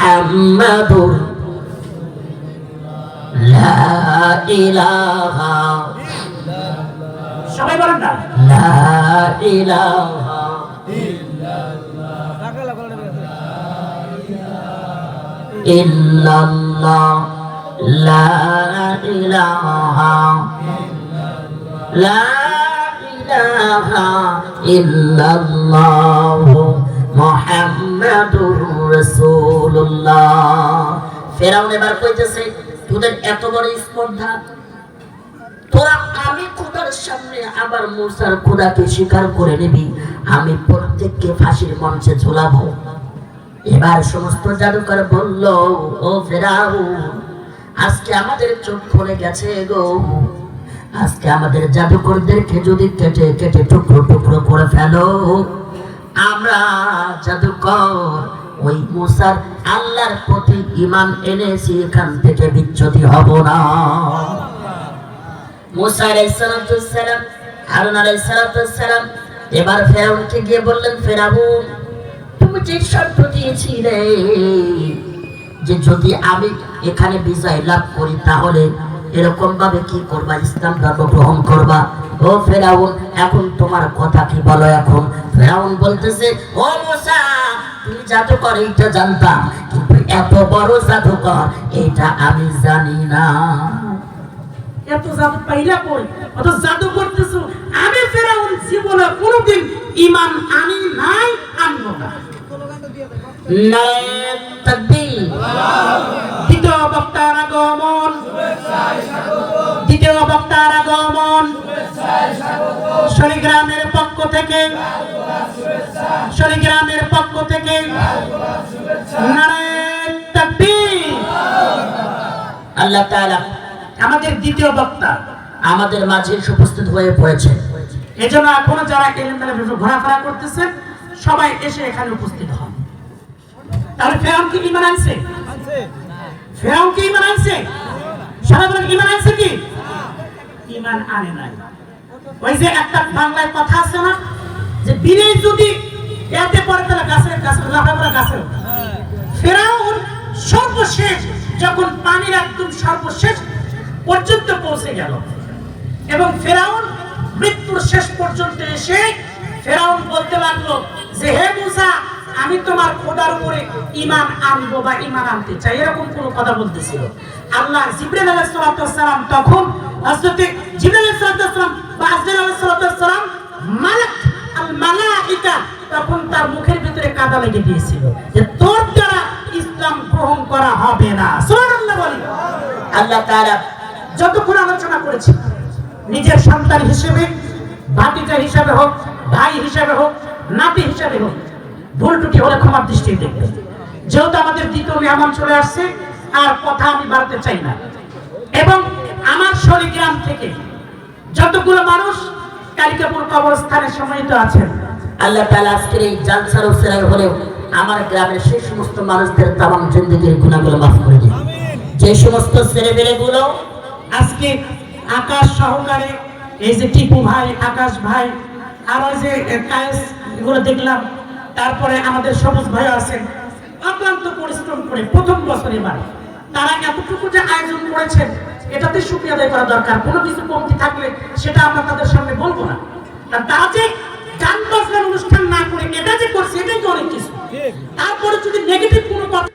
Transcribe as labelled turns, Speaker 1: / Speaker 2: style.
Speaker 1: মুহাম্মাদুর লা ইলাহা সবাই বলেন না লা ইলাহা ইল্লাল্লাহ লা ইলাহা লা ইলাহা ইল্লাল্লাহ মুহাম্মাদুর রাসূলুল্লাহ। ফেরাউন এবার কইতেছে তোদের এত বড় স্পর্ধা, তোরা আমি খোদার সামনে আবার মুসার খোদাকে স্বীকার করে নিবি, আমি প্রত্যেককে ফাঁসির মঞ্চে ঝুলাবো। এবার সমস্ত জাদুকর বলল, ও ফেরাউন, আজকে আমাদের চোখ খুলে গেছে গো, আজকে আমাদের জাদুকরদেরকে যদি কেটে কেটে টুকরো টুকরো করে ফেলো, আমরা জাদুকর ওই মুসার আল্লাহর প্রতি ঈমান এনেছি, এখান থেকে বিচ্যুতি হব না। মুসা আলাইহিস সালাম, হারুন আলাইহিস সালাম এবার ফেরাউনকে গিয়ে বললেন, ফেরাউন, তুমি যে শর্ত দিয়েছিলে যে যদি আমি এখানে বিজয় লাভ করি তাহলে এরকম ভাবে কি করবা, ইসলাম ধর্ম গ্রহণ করবা। ও ফেরাউন, এখন তোমার কথা কি বলো? এখন ফেরাউন বলতেছে, ও মুসা, তুমি জাদুকর এইটা জানতাম, কিন্তু এত বড় জাদুকর এটা আমি জানি না।
Speaker 2: এত জাদু পাইলা কই? অত জাদু করতেছো। আমি ফেরাউন জীবনে কোনোদিন ঈমান আনি নাই, আনবো না।
Speaker 1: নারে তাকবীর।
Speaker 2: দ্বিতীয় বক্তার আগমন, দ্বিতীয় বক্তার আগমন শনিগ্রামের পক্ষ থেকে, শনিগ্রামের পক্ষ থেকে নারে তাকবীর।
Speaker 1: আল্লাহ তাআলা
Speaker 2: আমাদের দ্বিতীয় বক্তা
Speaker 1: আমাদের মাঝে উপস্থিত হয়ে পড়েছে।
Speaker 2: এজন্য এখনো যারা এলেমের ঘোরাফেরা করতেছেন সবাই এসে এখানে উপস্থিত হন। তাহলে ফেরাউন কি ঈমান আনছে? ফেরাউন কি ঈমান আনছে? সবাই বলেন, ঈমান আনছে কি? ঈমান আনে নাই। ওই যে একটা বাংলায় কথা আছে না, যে বিড়ি যদি এতে পড়ে তাহলে গাছের গাছে লাফায় গাছে। ফেরাউন সর্বশেষ যখন পানির একদম সর্বশেষ পর্যন্ত পৌঁছে গেল এবং ফেরাউন মৃত্যুর শেষ পর্যন্ত এসে ফেরাউন বলতে লাগলো যে, হে মুসা, আমি তোমার খোদার উপরে ঈমান আনবো বা ঈমান আনতে চাই, এরকম কোন কথা বলতেছিল। আল্লাহ জিবরাইল আলাইহিস সালাম তখন হযরত জিবরাইল আলাইহিস সালাম বা আজরাইল আলাইহিস সালাম মালাক আল মালাইকা তখন তার মুখের ভিতরে কাদা লেগে দিয়েছিল যে তোর দ্বারা ইসলাম গ্রহণ করা হবে না। সুবহানাল্লাহ বলি।
Speaker 1: আল্লাহ তাআলা
Speaker 2: যতক্ষণ আলোচনা করেছি নিজের সন্তান হিসেবে, ভাতিজা হিসেবে হোক, ভাই হিসেবে হোক, নাতি হিসেবে হোক, ভুল ত্রুটি হলে ক্ষমার দৃষ্টি দেখবেন। যেহেতু আমাদের দ্বিতীয় মেহমান চলে আসছে, আর কথা আমি বাড়াতে চাই না। এবং আমার শরীগ্রাম থেকে যতগুলো মানুষ কালিকাপুর কবরস্থানে সমাহিত আছেন,
Speaker 1: আল্লাহ তাআলা আজকের এই জালসার উসরায় হলেও আমার গ্রামের সেই সমস্ত মানুষদের তামাম জিন্দেগীর গুনাহগুলো মাফ করে দিন। যে সমস্ত ছেলেমেয়েগুলো
Speaker 2: আজকে আকাশ সহকারে, এই যে টিপু ভাই, আকাশ ভাই, আর ওই যে কায়েস, এগুলো দেখলাম, তারপরে আমাদের সবুজ ভাই আছেন, অক্লান্ত পরিশ্রম করে প্রথম বছর এবার তারা এতটুকু যে আয়োজন করেছেন, এটাতে শুকরিয়া আদায় করা দরকার। কোনো কিছু কমতি থাকলে সেটা আমরা তাদের সামনে বলবো না। আর তারা যে গান বাজনার অনুষ্ঠান না করে এটা যে করছে, এটাই তো অনেক কিছু। তারপরে যদি নেগেটিভ কোনো কথা